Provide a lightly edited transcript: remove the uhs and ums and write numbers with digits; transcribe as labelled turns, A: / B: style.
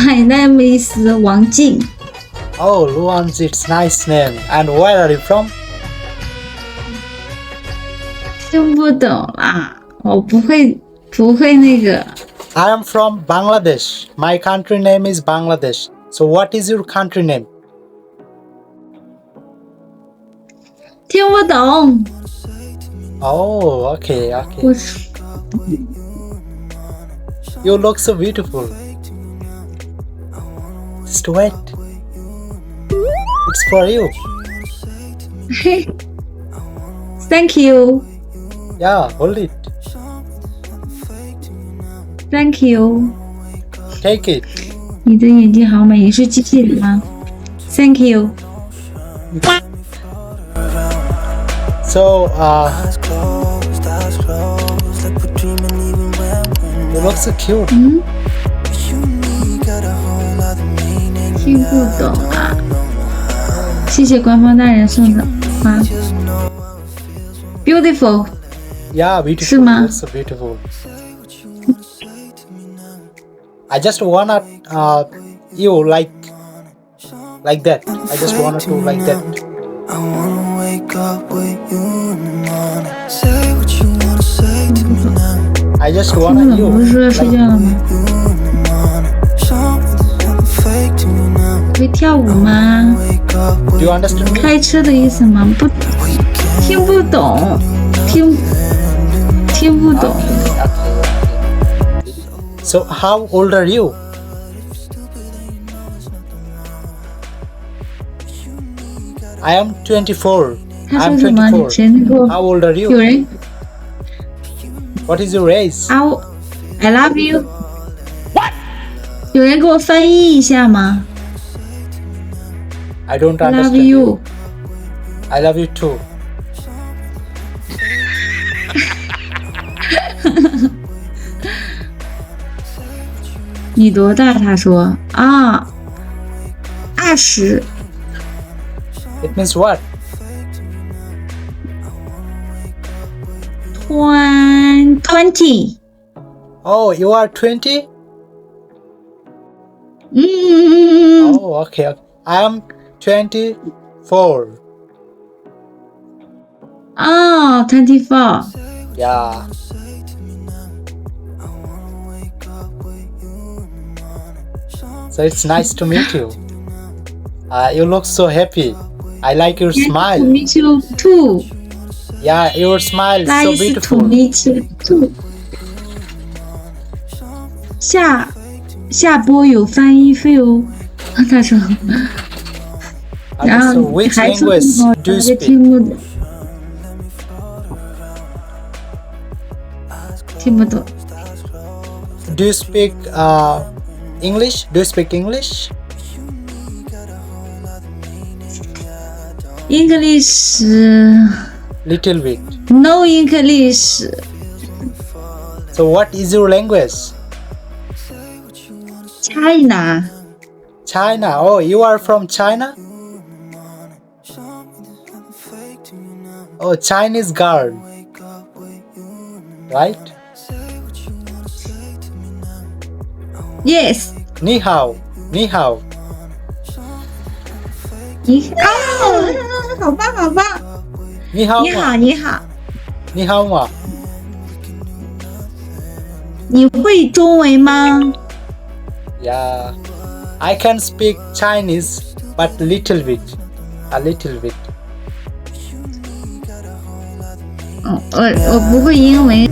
A: My name is 王静。
B: Oh, Luanzi, it's nice name. And where are you from?
A: 听不懂啦，我不会那个。
B: I am from Bangladesh. My country name is Bangladesh. So what is your country name?
A: 听不懂。
B: Oh, okay, okay.
A: 我说
B: You look so beautiful. Just wait. It's for you.
A: Thank you,
B: Yeah, hold it.
A: Thank you。
B: Take it.
A: 你的眼睛好美，你是机器人吗 ？Thank you。
B: So, you look so cute.
A: 听不懂啊。谢谢官方大人送的花。Beautiful，
B: Yeah, beautiful.
A: 是吗？
B: You're so beautiful. I just wanna you like that. I just wanna to like that.
C: I wanna wake up with you in the morning. Say what you wanna say to me now.
B: I just
A: 听不
B: wanna
A: 懂，
B: you
A: 不是说要睡
B: like
A: 觉了吗？
C: You in the morning. Show me there's nothing fake to me now.
A: 会跳舞吗？
C: Wake up
B: Do
C: with
B: you understand me?
A: 开车的意思吗？不，听不懂，听不懂。
B: So how old are you? I am 24.
A: 他
B: I'm
A: 说什么？
B: 24.
A: 谁能给我？
B: How old are
A: 有
B: you?
A: 人
B: What is your age?
A: I love you。有人给我翻译一下吗
B: I don't
A: ？I love
B: understand.
A: you。
B: I love you too.
A: 你多大？他说啊，20。
B: It means what?
A: 20。
B: Oh, you are 20?
A: 嗯，
B: Oh, okay. I am 24.
A: 哦，24。
B: Yeah. So it's nice to meet you. You look so happy. I like your
A: To
B: smile.
A: meet you too.
B: Yeah, your smile is so
A: Nice to
B: beautiful.
A: meet you too. 下播有翻译费哦，他说，然
B: So
A: 后
B: which
A: 还说
B: language
A: 什么
B: do you
A: 我
B: speak?
A: 听不懂。
B: Do you speak English? Do you speak English?
A: English
B: Little bit.
A: no English.
B: So what is your language?
A: China.
B: China. Oh, you are from China? Oh, Chinese girl. Right?
A: Yes.
B: 你好，你好。
A: 你好棒好棒。
B: 你好吗？
A: 你好你好，
B: 你好吗？
A: 你会中文吗？
B: Yeah, I can speak Chinese, but little bit, a little bit.
A: 我不会英文。